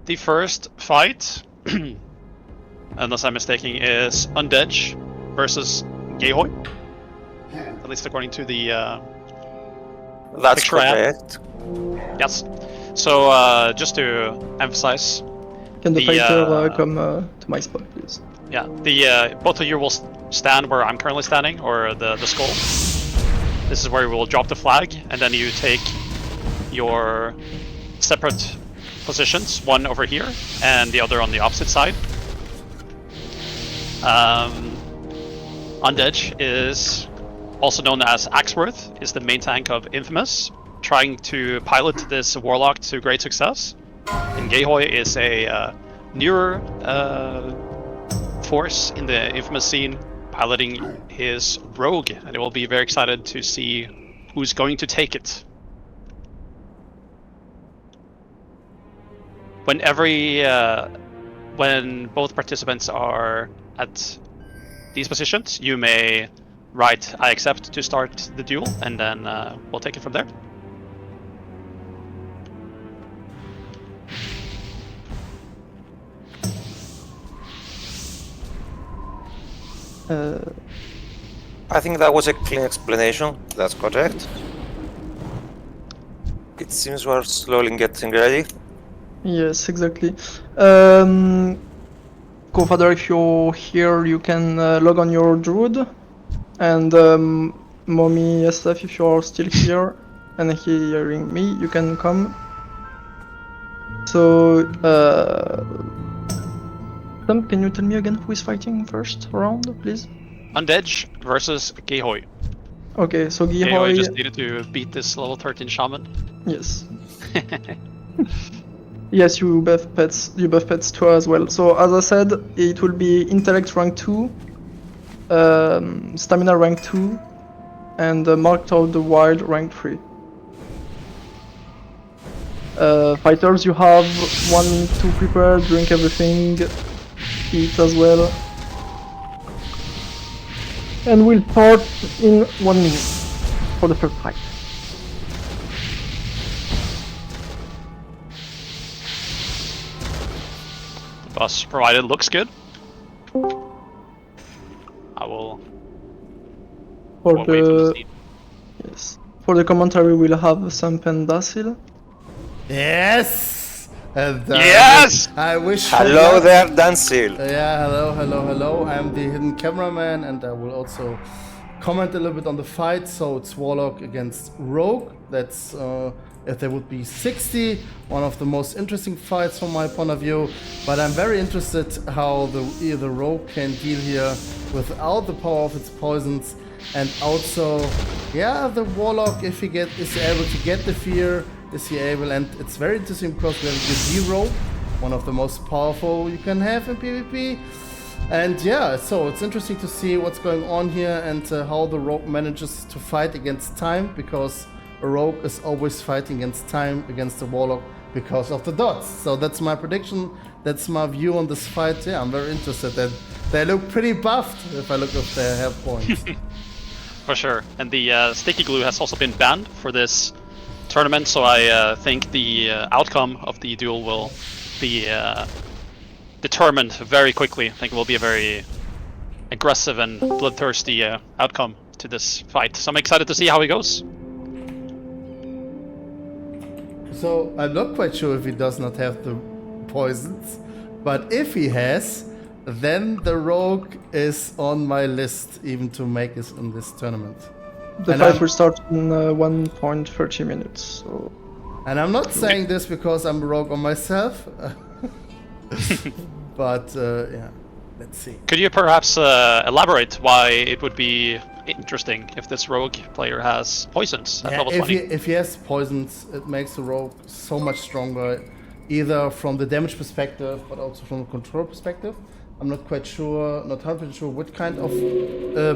The first fight, unless I'm mistaken, is Undead versus Gehoy. At least according to the That's picture I have. correct. Yes. So just to emphasize, Can the The, fighter come to my spot, please? yeah, the both of you will stand where I'm currently standing, or the skull. This is where we will drop the flag, and then you take your separate positions, one over here and the other on the opposite side. Undead is also known as Axeworth, is the main tank of Infamous, trying to pilot this warlock to great success. And Gehoy is a newer force in the Infamous scene, piloting his rogue, and it will be very excited to see who's going to take it. When both participants are at these positions, you may write "I accept" to start the duel, and then we'll take it from there. I think that was a clean explanation. That's correct. It seems we're slowly getting ready. Yes, exactly. Co-Father, if you're here, you can log on your druid. And Mommy SF, if you're still here and hearing me, you can come. So, Tom, can you tell me again who is fighting first round, please? Undead versus Gehoy. Okay, so Gehoy Gehoy... just needed to beat this level 13 shaman. Yes. Yes, you buff pets too as well. So as I said, it will be intellect rank 2, stamina rank 2, and marked out the wild rank 3. Fighters, you have 1 minute to prepare, drink everything, eat as well. And we'll start in 1 minute for the first fight. Bus provided looks good. I will For wait for the the scene. yes, for the commentary, we'll have Sampen Dasil. Yes! And, Yes! I wish. Hello there, Dansil. Yeah, hello. I'm the hidden cameraman, and I will also comment a little bit on the fight. So it's Warlock against Rogue. That's if there would be 60, one of the most interesting fights from my point of view. But I'm very interested how the Rogue can deal here without the power of its poisons, and also, yeah, the Warlock, if he is able to get the fear. Is he able? And it's very interesting because we have the Rogue, one of the most powerful you can have in PvP. And yeah, so it's interesting to see what's going on here and how the Rogue manages to fight against time, because a Rogue is always fighting against time against the Warlock because of the dots. So that's my prediction. That's my view on this fight. Yeah, I'm very interested. And they look pretty buffed if I look at their health points. For sure. And the sticky glue has also been banned for this tournament, so I think the outcome of the duel will be determined very quickly. I think it will be a very aggressive and bloodthirsty outcome to this fight. So I'm excited to see how it goes. So I'm not quite sure if he does not have the poisons, but if he has, then the Rogue is on my list even to make it in this tournament. The fight will start in 1.30 minutes. So. And I'm not saying this because I'm a Rogue on myself, but yeah, let's see. Could you perhaps elaborate why it would be interesting if this Rogue player has poisons at level 20? If he has poisons, it makes the Rogue so much stronger, either from the damage perspective, but also from the control perspective. I'm not quite sure, not 100% sure what kind of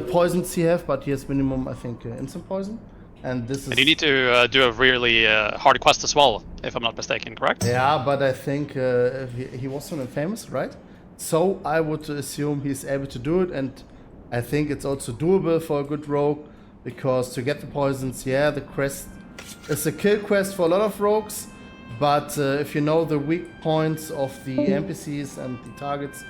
poisons he has, but he has minimum, I think, instant poison. And this is. And you need to do a really hard quest as well, if I'm not mistaken, correct? Yeah, but I think he was an infamous, right? So I would assume he's able to do it, and I think it's also doable for a good Rogue, because to get the poisons, yeah, the quest is a kill quest for a lot of Rogues, but if you know the weak points of the NPCs and the targets,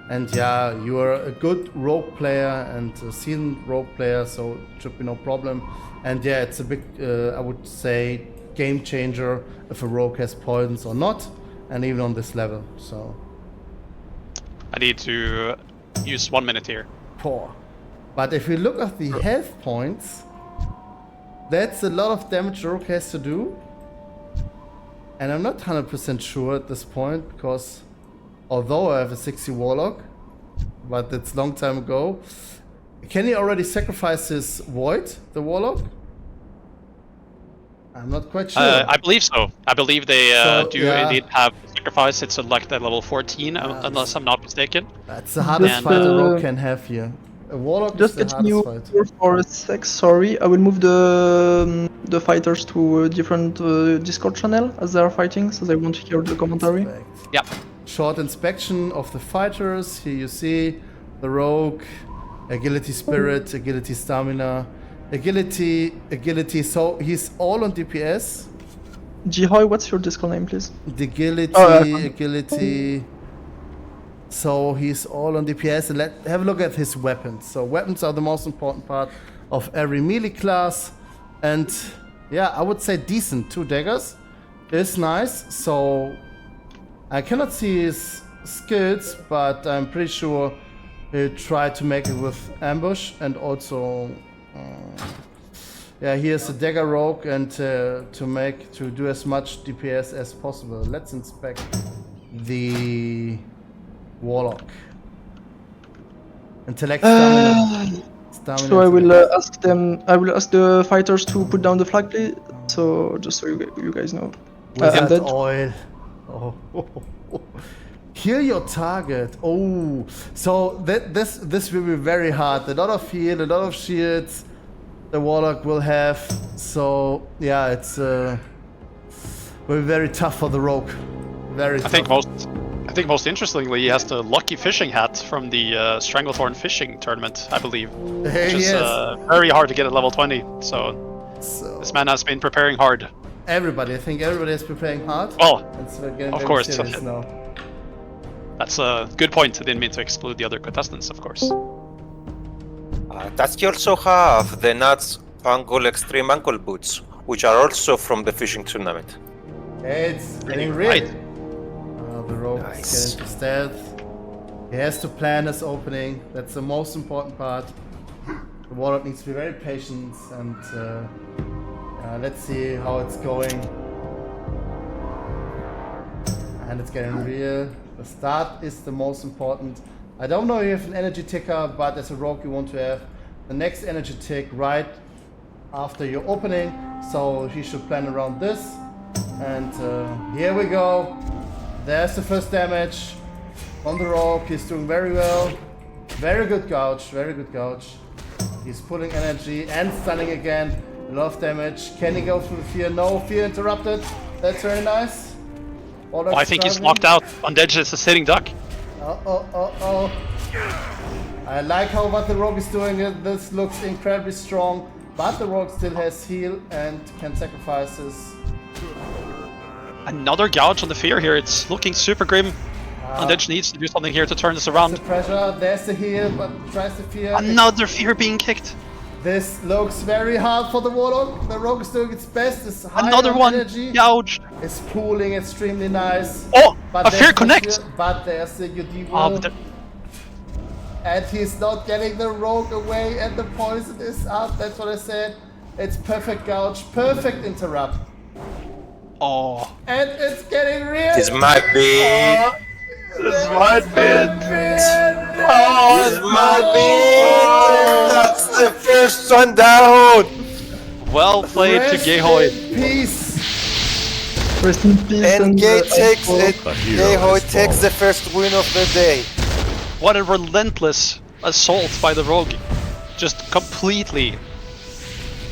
and yeah, you are a good rogue player and a seasoned rogue player, so it should be no problem. And yeah, it's a big, I would say, game changer if a rogue has poisons or not, and even on this level. So I need to use 1 minute here. poor. But if you look at the health points, that's a lot of damage rogue has to do. And I'm not 100% sure at this point, because although I have a 60 Warlock, but it's long time ago, can he already sacrifice his Void, the Warlock? I'm not quite sure. I believe so. I believe they So, do yeah. indeed have sacrifice. It's like at level 14, unless I'm not mistaken. That's the hardest And, fight a rogue can have here. A Warlock Just is the getting you hardest fight. here for a sec, sorry. I will move the fighters to a different Discord channel as they are fighting, so they won't hear the commentary. Perfect. Yep. Short inspection of the fighters. Here you see the rogue, agility spirit, agility stamina, agility. So he's all on DPS. Jihoy, what's your Discord name, please? Agility, Oh, agility. So he's all on DPS. And let's have a look at his weapons. So weapons are the most important part of every melee class. And yeah, I would say decent. 2 daggers is nice. So I cannot see his skills, but I'm pretty sure he'll try to make it with ambush. And also, yeah, he has a dagger rogue, and to do as much DPS as possible. Let's inspect the Warlock. Intellect, stamina. So I will ask them. I will ask the fighters to put down the flag, please. So just so you guys know. I'm Wizard dead. oil. Oh. Kill your target. Oh, so this will be very hard. A lot of heal, a lot of shields. The Warlock will have. So yeah, it's will be very tough for the rogue. Very. I think most interestingly, he has the lucky fishing hat from the Stranglethorn fishing tournament, I believe, which is very hard to get at level 20. So this man has been preparing hard. I think everybody is preparing hard. Well, It's getting of very course. serious now. That's a good point. I didn't mean to exclude the other contestants, of course. Does he also have the Nuts Ankle Extreme Ankle Boots, which are also from the fishing tournament? It's getting real. Right. The rogue is Nice. getting to stealth. He has to plan his opening. That's the most important part. The Warlock needs to be very patient, and let's see how it's going. And it's getting real. The start is the most important. I don't know if you have an energy ticker, but as a rogue you want to have the next energy tick right after your opening. So he should plan around this. And here we go. There's the first damage on the rogue. He's doing very well. Very good gouge, very good gouge. He's pulling energy and stunning again. A lot of damage. Can he go through the fear? No, fear interrupted. That's very nice. I think he's knocked out. Undead is a sitting duck. Oh. I like how what the rogue is doing. This looks incredibly strong. But the rogue still has heal and can sacrifice his. Another gouge on the fear here. It's looking super grim. Undead needs to do something here to turn this The around. pressure, there's the heal, but tries to fear. Another fear being kicked. This looks very hard for the Warlock. The rogue is doing its best. It's high Another on one. energy. Gouged. It's pooling extremely nice. Oh, But a there's fear the connect. But there's the UD Oh, will. but And he's not getting the rogue away, and the poison is up. That's what I said. It's perfect gouge, perfect interrupt. oh. And it's getting real. This might be. This might be it. This might be. That's the first one down. Well played to Gehoy. Peace. Rest in peace. And Gay takes Warlock. it. Gay takes the first win of the day. What a relentless assault by the rogue. Just completely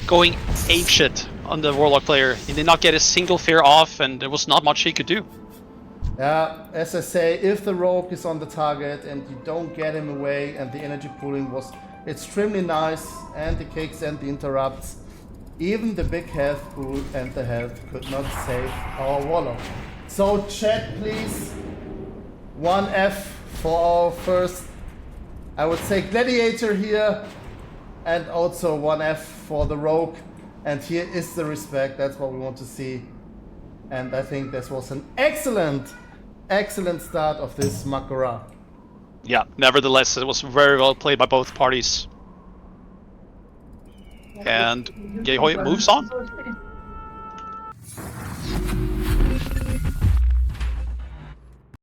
going apeshit on the Warlock player. He did not get a single fear off, and there was not much he could do. Yeah, as I say, if the rogue is on the target and you don't get him away, and the energy pooling was extremely nice, and the kicks and the interrupts, Even the big health pool and the health could not save our Warlock. So chat please, 1F for our first, I would say, gladiator here, and also 1F for the rogue. And here is the respect, that's what we want to see. And I think this was an excellent start of this Gora. Yeah, nevertheless, it was very well played by both parties. And Yehoy moves on.